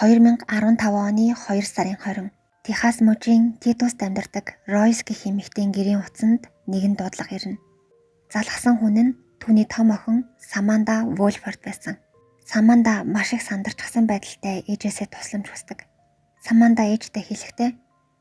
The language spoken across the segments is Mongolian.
2015 оны 2 сарын 20 Техас мужийн Титуст амьдардаг Ройс гэх эмэгтэйн гэрийн утсанд нэгэн дуудлага ирнэ. Залгасан хүн нь түүний том охин Саманда Вольфорд байсан. Саманда маш их сандарчсан байдалтай ээжээсээ тусламж хүсдэг. Саманда ээжтэй хэлэхдээ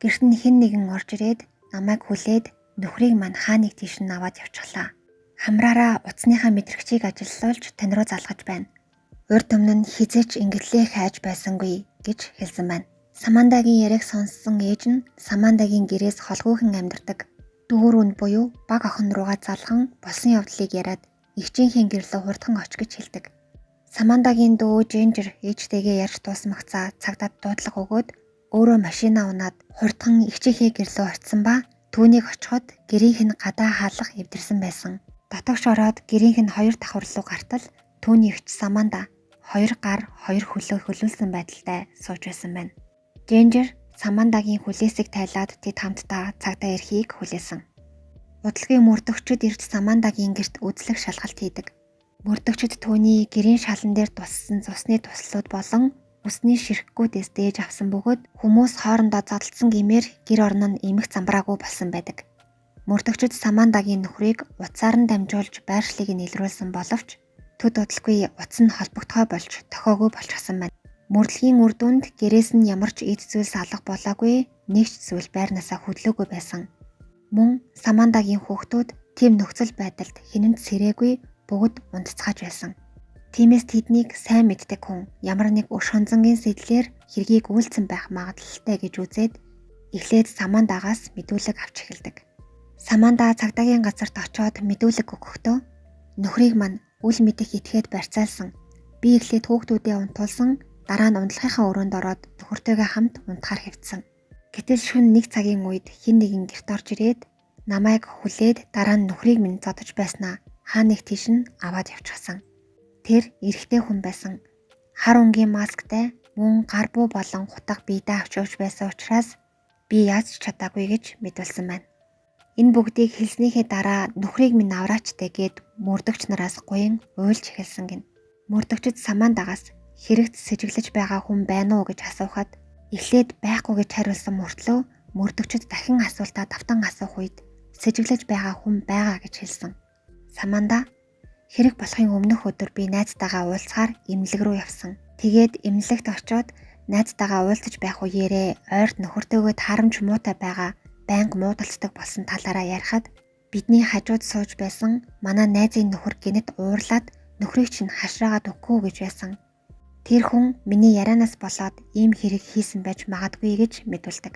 гэрт нь хэн нэгэн орж ирээд намайг хүлээд нөхрийг мань хааныг тийш нь аваад явчихлаа. Хамраараа утасныхаа мэдрэгчийг ажилуулж тань руу залгаж байна. Урд өмнө нь хизээч ингэтлээ хайж байсангүй гэж хэлсэн байна. Самандагийн яриаг сонссон ээж нь Самандагийн гэрээс холгүйхэн амьдардаг дүүрүүнд буюу баг охин руугаа залхан болсон явдлыг яриад эгчийнхээ гэрлөө хурдхан оч гэж хэлдэг. Самандагийн дүү Жинжер ээжтэйгээ ярьж дуусмагцаа цагдаад дуудлага өгөөд өөрөө машинаа унаад хурдхан эгчийнхээ гэрлөө очсон ба түүнийг очиход гэрийнх нь гадаа хаалах эвдэрсэн байсан. Дотогш ороод гэрийнх нь 2 давхар руу гартал түүний эгч Саманда 2 гар 2 хөлөө хөлүүлсэн байдалтай сууж байсан байна. Жинжер Самандагийн хүлээсийг тайлаад тэд хамтдаа цагдаа эрхийг хүлээсэн. Удалгүй мөрдөгчд ирж Самандагийн гэрт үзлэх шалгалт хийдэг. Мөрдөгчд түүний гэрийн шалан дээр туссан цусны туслууд болон усны ширхгүүдээс дээж авсан бөгөөд хүмүүс хоорондоо зодтолсон гэмээр гэр орон нь эмх замбраагүй болсон байдаг. Мөрдөгчд Самандагийн нөхрийг утсаар нь дамжуулж байршлыг нь илрүүлсэн боловч төд удалгүй утас нь холбогдохой болж тохиогүй болчихсон байна. Мөрдлөгийн үр дүнд гэрээс нь ямар ч эд зүйлс алга болоогүй, нэг ч зүйл байрнаасаа хөдлөөгүй байсан. Мөн Самандагийн хүүхдүүд тийм нөхцөл байдалд хинэнд сэрээгүй бүгд унтцгааж байсан. Тиймээс тэднийг сайн мэддэг хүн ямар нэг өш хонзонгийн сэтлэр хэргийг үйлцэн байх магадлалтай гэж үзээд эхлээд Самандагаас мэдүүлэг авч эхэлдэг. Саманда цагдаагийн газарт очиод мэдүүлэг өгөхдөө нөхрийг мань үл мэдэх итгээд барьцаалсан. Би эхлээд хүүхдүүдээ унтуулсан, дараа нь ундлахынхаа өрөөнд ороод нөхөртөөгөө хамт унтахаар хэвтсэн. Гэтэл шөнө 1 цагийн үед хэн нэгэн гэрт орж ирээд намайг хүлээд дараа нь нөхрийг минь зодож байснаа хаа нэг тийш нь аваад явчихсан. Тэр эрэгтэй хүн байсан. Хар өнгийн масктай, мөн гар буу болон хутга биедээ авч явж байсан учраас би яаж ч чадаагүй гэж мэдүүлсэн байна. Энэ бүгдийг хэлснийхээ дараа нөхрийг минь авраачтай гэд мөрдөгч нараас гуйн уйлж эхэлсэн гин. Мөрдөгчд Самандагаас хэрэгт сэжиглэж байгаа хүн байна уу гэж асуухад эхлээд байхгүй гэж хариулсан мөртлөө мөрдөгчд дахин асуултаа давтан асуух үед сэжиглэж байгаа хүн байгаа гэж хэлсэн. Саманда хэрэг болохын өмнөх өдөр би найзтайгаа уулзахаар эмнэлэг рүү явсан. Тэгээд эмнэлэгт очиод найзтайгаа уулзаж байх үеэрээ ойрт нөхөртөөгөө таарамж муутай байгаа байнга муудалцдаг болсон талаараа ярихад бидний хажууд сууж байсан манай найзын нөхөр гинэт уурлаад нөхрийг чинь хашраагаад өгөхгүй гэж байсан. Тэр хүн миний ярианаас болоод ийм хэрэг хийсэн байж магадгүй гэж мэдүүлдэг.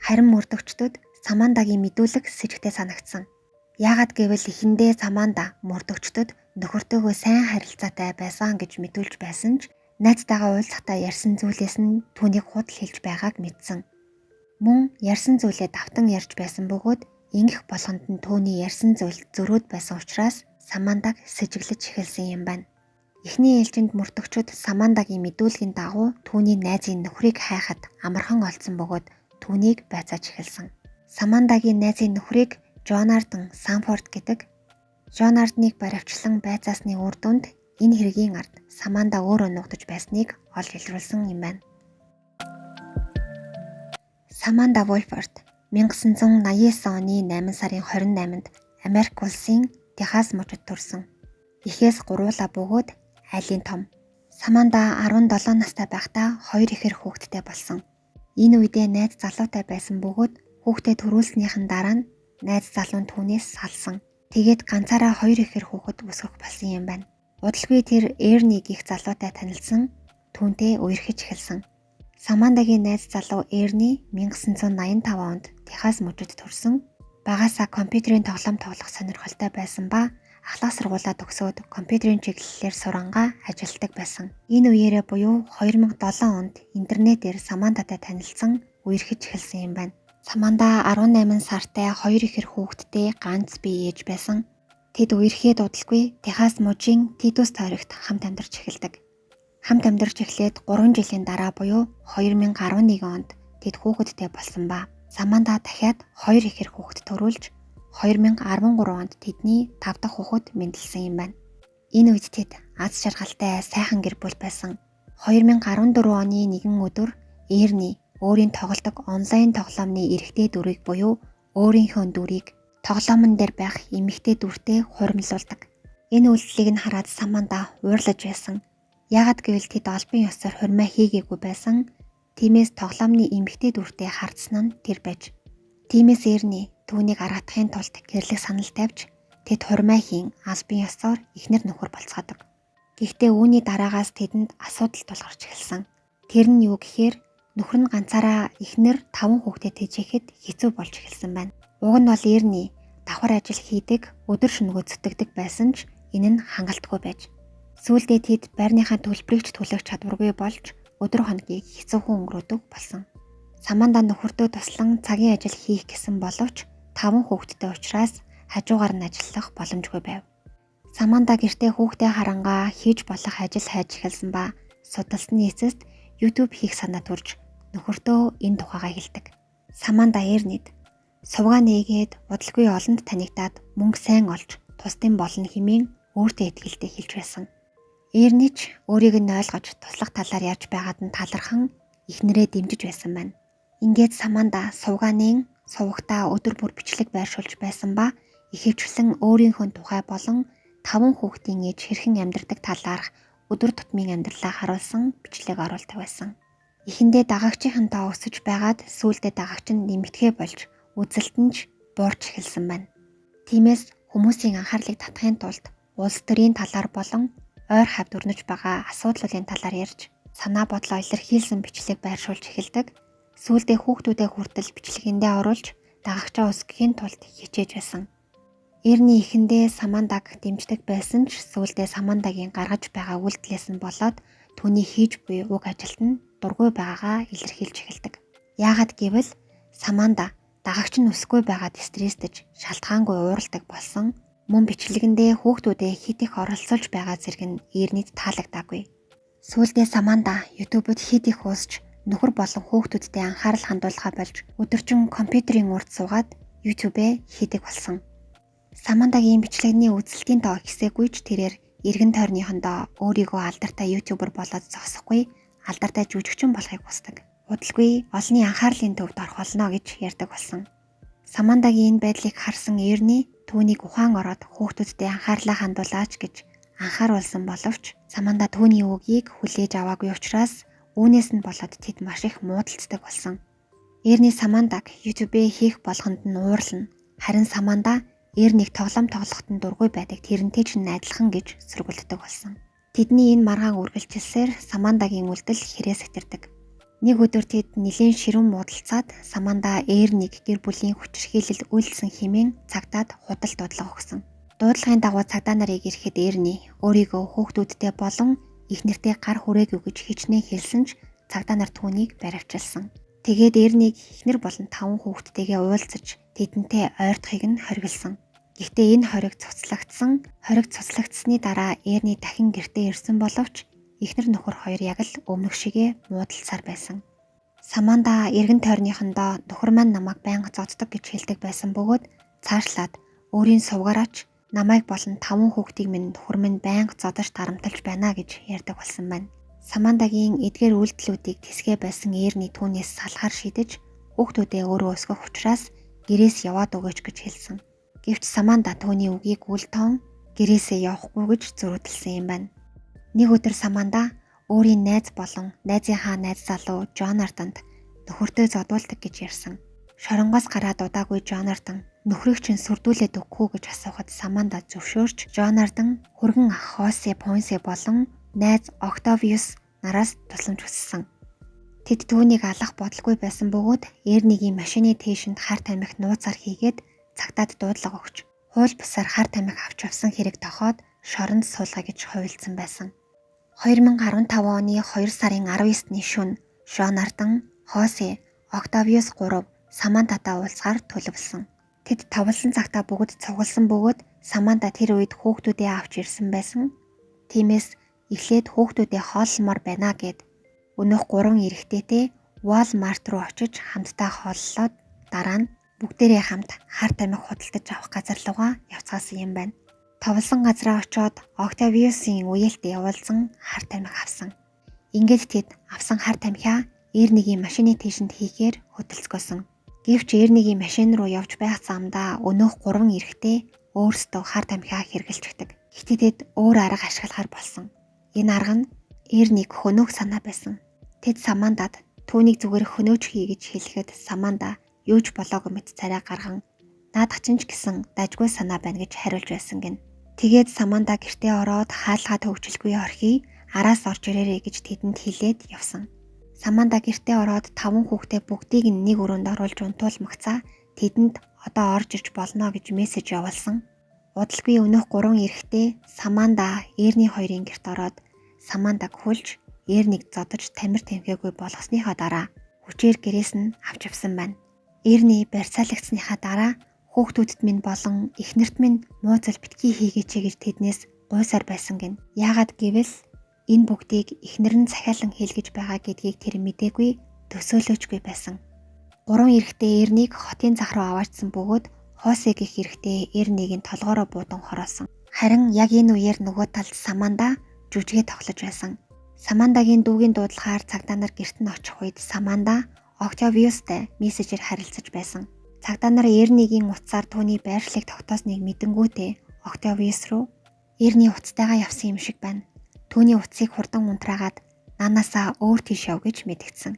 Харин мөрдөгчдөд Самандагийн мэдүүлэг сэжигтэй санагдсан. Яагаад гэвэл эхэндээ Саманда мөрдөгчдөд нөхөртөөгөө сайн харилцаатай байсан гэж мэдүүлж байсан ч найзтайгаа уулзахдаа ярьсан зүйлээс нь түүнийг худал хэлж байгааг мэдсэн. Мөн ярьсан зүйлээ давтан ярьж байсан бөгөөд ингэх болгонд нь түүний ярьсан зүйл зөрүүд байсан учраас Самандаг сэжиглэж эхэлсэн юм байна. Эхний ээлжинд мөрдөгчд Самандагийн мэдүүлгийн дагуу түүний найзын нөхрийг хайхад амархан олдсон бөгөөд түүнийг байцааж эхэлсэн. Самандагийн найзын нөхрийг Жонардан Санфорд гэдэг. Жонардныг баривчлан байцаасны үр дүнд энэ хэргийн ард Саманда өөрөө нугдаж байсныг олж илрүүлсэн юм байна. Саманда Вольфорд 1989 оны 8 сарын 28-нд Америк улсын Техас мужид төрсөн. Эхээс гуруула бөгөөд айлын том. Саманда 17 настай байхдаа 2 ихэр хүүхэдтэй болсон. Энэ үедээ найз залуутай байсан бөгөөд хүүхдээ төрүүлснийхэн дараа нь найз залуу нь түүнээс салсан. Тэгээд ганцаараа 2 ихэр хүүхэд өсгөх болсон юм байна. Удалгүй тэр Эрни гих залуутай танилцсан, түүнтэй үерхэж эхэлсэн. Самандагийн найз залуу Эрни 1985 онд Техас мужид төрсөн. Багаасаа компьютерийн тоглоом тоглох сонирхолтой байсан ба ахлах сургуулаа төгсөөд компьютерийн чиглэлээр сурангаа ажилладаг байсан. Энэ үеэрээ буюу 2007 онд интернетээр Самандатай танилцсан, үерхэж эхэлсэн юм байна. Саманда 18 сартай 2 ихэр хүүхэдтэй ганц бие ээж байсан. Тэд үерхэд удалгүй Техас мужийн Титус тойрогт хамт амьдарч эхэлдэг. Хамт амьдарч эхлээд 3 жилийн дараа буюу 2011 онд тэд хүүхэдтэй болсон ба Саманда дахиад 2 ихэр хүүхэд төрүүлж 2013 онд тэдний 5 дахь хүүхэд мэндэлсэн юм байна. Энэ үед тэд аз жаргалтай сайхан гэр бүл байсан. 2014 оны нэгэн өдөр Эрни өөрийн тоглодог онлайн тоглоомны эрэгтэй дүрийг буюу өөрийнхөө дүрийг тоглоомн дээр байх эмэгтэй дүртэй хуримлуулдаг. Энэ үйлдэлийг нь хараад Саманда уурлаж байсан. Яагаад гэвэл тэд албан ёсоор хурмаа хийгээгүй байсан. Тиймээс тоглоомны эмэгтэй дүртэй хардсан нь тэр байж. Тиймээс Эрни түүнийг аргатахын тулд гэрлэх санал тавьж тэд хурмаа хийн албан ёсоор эхнэр нөхөр болцгоодог. Гэхдээ үүний дараагаас тэдэнд асуудал тулгарч эхэлсэн. Тэр нь юу гэхээр нөхөр нь ганцаараа эхнэр 5 хүүхдэд тэжээхэд хэцүү болж эхэлсэн байна. Уг нь бол Эрни давхар ажил хийдэг, өдөр шөнөгүй зүтгэдэг байсан ч энэ нь хангалтгүй байж. Сүүлдээ тэд байрныхаа төлбөрийг ч төлөх чадваргүй болж өдөр хоногийг хэцүүхэн өнгөрөөдөг болсон. Саманда нөхөртөө туслан цагийн ажил хийх гэсэн боловч 5 хүүхэдтэй учраас хажуугаар нь ажиллах боломжгүй байв. Саманда гэртээ хүүхдээ харангаа хийж болох ажил хайж эхэлсэн ба судалсны эцэст YouTube хийх санаа төрж нөхөртөө энэ тухайгаа хэлдэг. Саманда Эрнид сувгаа нээгээд удалгүй олонд танигдаад мөнгө сайн олж тусдын болно хэмээн өөртөө итгэлтэй хэлж байсан. Эрни ч өөрийг нь ойлгож туслах талаар ярьж байгаад нь талархан эхнэрээ дэмжиж байсан байна. Ингээд Саманда сувгаанын сувгтаа өдөр бүр бичлэг байршуулж байсан ба ихэвчлэн өөрийнхөө тухай болон 5 хүүхдийн ээж хэрхэн амьдардаг талаарх өдөр тутмын амьдралаа харуулсан бичлэг оруулдаг байсан. Эхэндээ дагагчийн тоо өсөж байгаад сүүлдээ дагагч нь нэмэгдэхээ болж үзэлт нь ч буурч эхэлсэн байна. Тиймээс хүмүүсийн анхаарлыг татахын тулд улс төрийн талаар болон ойр хавьд өрнөж байгаа асуудлуудын талаар ярьж санаа бодлоо илэрхийлсэн бичлэг байршуулж эхэлдэг. Сүүлдээ хүүхдүүдэд хүртэл бичлэгэндээ оруулж дагагчаа өсгөхийн тулд хичээж байсан. Эрни эхэндээ Самандаг дэмждэг байсан ч сүүлдээ Самандагийн гаргаж байгаа үйлдэлээс нь болоод түүний хийж буй уг ажилд нь дургүй байгаагаа илэрхийлж эхэлдэг. Яагаад гэвэл Саманда дагагч нь өсөхгүй байгаад стресстэйж шалтгаангүй уурладаг болсон. Мөн бичлэгэндээ хүүхдүүдэд хит их оролцуулж байгаа зэрэг нь Эрнид таалагдаагүй. Сүүлдээ Саманда YouTube-д хит их уусч нөхөр болон хүүхдүүдтэй анхаарал хандуулахаа болж өдөржин компьютерийн урд суугаад YouTube-ээ хийдэг болсон. Самандагийн бичлэгний үзэлтийн тоо ихсээгүй ч тэрээр эргэн тойрныхондоо өөрийгөө алдартай ютубер болоод зогсохгүй алдартай жүжигчин болохыг хүсдэг. Удалгүй олонний анхаарлын төвд орох болно гэж ярьдаг болсон. Самандагийн энэ байдлыг харсан Эрни түүнийг ухаан ороод хүүхдүүдтэй анхаарлаа хандуулаач гэж анхааруулсан боловч Саманда түүний үгийг хүлээж аваагүй учраас үүнээс нь болоод тэд маш их муудалцдаг болсон. Эрни Самандаг YouTube-ээ хийх болгонд нь уурлана. Харин Саманда Эрнийг тоглоом тоглоход нь дургүй байдаг тэрнтэй ч адилхан гэж сөргөлддөг болсон. Тэдний энэ маргаан үргэлжилсээр Самандагийн үлдэл хэрэг сэтэрдэг. Нэг өдөр тэд нэлийн ширүүн муудалцаад Саманда Эрнийг гэр бүлийн хүчирхийлэл үйлдсэн хэмээн цагдаад худал дуудлага өгсөн. Дуудлагын дагуу цагдаа нарыг ирэхэд Эрни өөрийгөө хүүхдүүдтэй болон их нэртэй гар хүрээгүй гэж хичнээн хэлсэн ч цагдаа нар түүнийг баривчилсан. Тэгээд Эрнийг эхнэр болон 5 хүүхдтэйгээ уулзаж тэдэнтэй ойртохыг нь хориглосон. Гэхдээ энэ хориг цуцлагдсны дараа Эрни дахин гэртээ ирсэн боловч эхнэр нөхөр хоёр яг л өмнөх шигээ муудалцаар байсан. Саманда эргэн тойрныхондоо нөхөр маань намайг байнга зоддог гэж хэлдэг байсан бөгөөд цаашлаад өөрийн сувгаараач намайг болон 5 хүүхдийг минь нөхөр минь байнга зодож тарамталж байна гэж ярьдаг болсон байна. Самандагийн эдгээр үйлдэлүүдийг тэсгээ байсан Эрни түүнээс салахаар шийдэж хүүхдүүдээ өөрөө өсгөх учраас гэрээс яваад өгөөч гэж хэлсэн. Гэвч Саманда түүний үгийг үл тоон гэрээсээ явахгүй гэж зөрүүдэлсэн юм байна. Нэг өдөр Саманда өөрийн найз болон найзынхаа найз залуу Джонартанд нөхөртөө зодуулдаг гэж ярьсан. Шоронгоос гараад удаагүй Джонартан нөхрийг чинь сүрдүүлээд өгөхгүй гэж асуухад Саманда зөвшөөрч Джонартан хөргөн ах Хосе Понсе болон найз Октавиус нараас тусламж хүссэн. Тэд түүнийг алах бодлого байсан бөгөөд Эрнигийн машины тээшинд хар тамхи нууцаар хийгээд цагтаад дуудлага өгч хууль бусаар хар тамхи авч явсан хэрэг тохоод шоронд суулгаа гэж хуульдсан байсан. 2015 оны 2 сарын 19-ний шөнө Джонартан, Хосе, Октавиус 3 Самантатай уулзгаар төлөвлөсөн. Тэд тавлсан цагтаа бүгд цугласан бөгөөд Саманта тэр үед хүүхдүүдээ авч ирсэн байсан. Тиймээс эхлээд хүүхдүүдээ хоолломоор байна гэд өнөөх 3 эрэгтэйтэй Walmart руу очиж хамтдаа хооллоод дараа нь бүгдээрээ хамт хар тамхи худалдаж авах газар руугаа явцгаасан юм байна. Тавлсан газраа очиод Октавиусын үеэлтэд явуулсан хар тамхи авсан. Ингээд тэд авсан хар тамхиа Эрнигийн машины тийшэнд хийхээр хөдөлцгөөсөн. Гэвч Эрнигийн машин руу явж байх замдаа өнөөх 3 эрэгтэй өөрсдөө хар тамхиа хэрглэждэг. Гэхдээ тэд өөр арга ашиглахаар болсон. Энэ арга нь Эрнийг хөнөөх санаа байсан. Тэд Самандад түүнийг зүгээр хөнөөж хий гэж хэлэхэд Саманда юу ч болоогүй мэт царай гарган наадах чинь ч гэсэн дажгүй санаа байна гэж хариулж байсан гин. Тэгээд Саманда гэртээ ороод хаалгаа төвчлгүй орхий араас орж ирээрэй гэж тэдэнд хэлээд явсан. Саманда гэртээ ороод 5 хүүхдээ бүгдийг нь нэг өрөөнд оруулж унтуулмагцаа тэдэнд одоо орж ирж болно гэж мессеж явуулсан. Удалгүй өнөөх 3 эрэгтэй Саманда Эрний хоёрын гэрт ороод Самандаг хүлж Эрнийг зодож тамир тэмхээгүй болгосныхоо дараа хүчээр гэрээс нь авч явсан байна. Эрний барьцаалагдсныхаа дараа хүүхдүүдэд минь болон эхнэрт минь мууцал битгий хийгээч гэж тэднээс гуйсаар байсан гин. Яагаад гэвэл энэ бүгдийг эхнэр нь захиалан хэлгэж байгаа гэдгийг тэр мэдээгүй төсөөлөөжгүй байсан. 3 эрэгтэй Эрнийг хотын зах руу аваачсан бөгөөд Хосе гэх эрэгтэй Эрнийг нь толгоороо буудан хороосон. Харин яг энэ үеэр нөгөө талд Саманда жүжигээ тоглож байсан. Самандагийн дүүгийн дуудлагаар цагдаа нар гэрт нь очих үед Саманда Октавиустай мессежээр харилцаж байсан. Цагдаа нар Эрнигийн утсаар түүний байршлыг тогтоосныг мэдэнгүүтээ Октавиус руу Эрний утастайгаа явсан юм шиг байна. Түүний утсыг хурдан унтраагаад наанасаа өөр тийш яв гэж мэдгдсэн.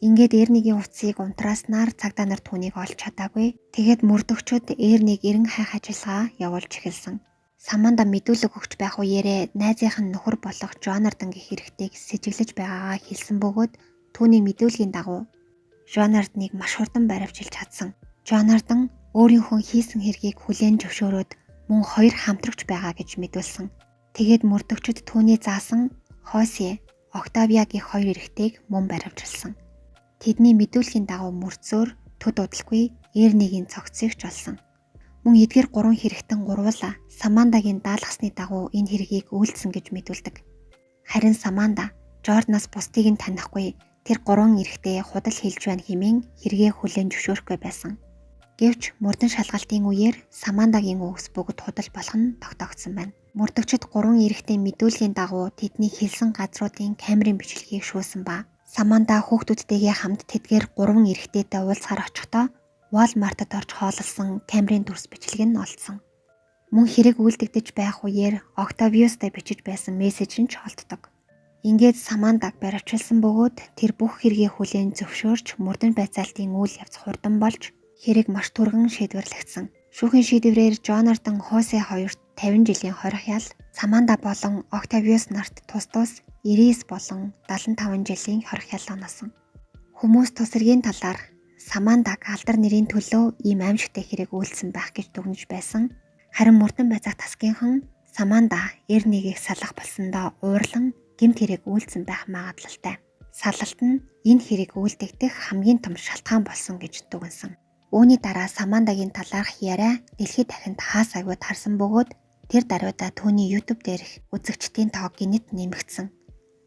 Ингээд Эрнигийн утсыг унтрааснаар цагдаа нар түүнийг олж чадаагүй. Тэгээд мөрдөгчөд Эрнийг эрен хайх ажиллагаа явуулж эхэлсэн. Саманда мэдүүлэг өгч байх үеэрээ найзынх нь нөхөр болох Жонардан гэх эрэгтэйг сэжиглэж байгаагаа хэлсэн бөгөөд түүний мэдүүлгийн дагуу Жонардныг маш хурдан баривчилж чадсан. Жонардан өөрийнхөө хийсэн хэргийг хүлээн зөвшөөрөөд мөн хоёр хамтрагч байгаа гэж мэдүүлсэн. Тэгээд мөрдөгчөд түүний заасан Хосе, Октавиагийн хоёр эрэгтэйг мөн баривчилсан. Тэдний мэдүүлгийн дагуу мөрцөөр төд удалгүй Эрнигийн цогцсогч болсон. Мөн эдгээр 3 хэрэгтэн гурвуулаа Самандагийн даалгасны дагуу энэ хэргийг үйлдсэн гэж мэдүүлдэг. Харин Саманда Жорданаас бусдыг нь танихгүй тэр 3 эрэгтэй худал хэлж байна хэмээн хэрэгээ хүлээн зөвшөөрөхгүй байсан. Гэвч мөрдөн шалгалтын үеэр Самандагийн үгс бүгд худал болох нь тогтоогдсон байна. Мөрдөгчд 3 эрэгтэй мэдүүлгийн дагуу тэдний хэлсэн газруудын камерын бичлэгийг шүүсэн ба Саманда хүүхдүүдтэйгээ хамт тэдгээр 3 эрэгтэйтэй уулзахаар очихдоо Walmart-д орж хооллсон камерын дүрс бичлэг нь олдсон. Мөн хэрэг үйлдэгдэж байх үеэр Октавиустай бичиж байсан мессеж нь ч олддог. Ингээд Самандаг баривчилсан бөгөөд тэр бүх хэрэгээ хүлээн зөвшөөрч мөрдөн байцаалтын үйл явц хурдан болж хэрэг маш түргэн шийдвэрлэгдсэн. Шүүхийн шийдвэрээр Жонардан Хосе хоёрт 50 жилийн хорих ял, Саманда болон Октавиус нарт тус 99 болон 75 жилийн хорих ял оноосон. Хүмүүс тусэргийн талаар Самандаг алдар нэрийн төлөө ийм аимшигтай хэрэг үйлдсэн байх гэж дүгнэж байсан. Харин мөрдөн байцаах тасгийнхан Саманда Эрнигийг салах болсондоо уурлан гэмт хэрэг үйлдсэн байх магадлалтай. Салалт нь энэ хэрэг үйлдэгдэх хамгийн том шалтгаан болсон гэж дүгнсэн. Үүний дараа Самандагийн талаарх яриа дэлхийд дахинд хаас агууд харсан бөгөөд тэр даруйда түүний YouTube дээрх үзэгчдийн тоо гинэт нэмэгдсэн.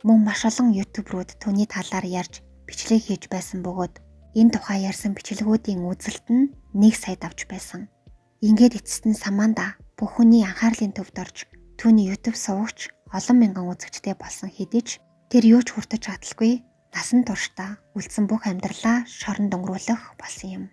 Мөн маш олон YouTube-рууд түүний талаар ярьж бичлэг хийж байсан бөгөөд энэ тухай ярьсан бичлэгүүдийн үзэлт нь 1 сая давж байсан. Ингээд эцэст нь Саманда бүх хүний анхаарлын төвд орж түүний YouTube сувагч олон мянган үзэгчтэй болсон хэдий ч тэр юу ч хүртэж чадалгүй насан туршдаа үлдсэн бүх амьдралаа шоронд өнгөрүүлэх болсон юм.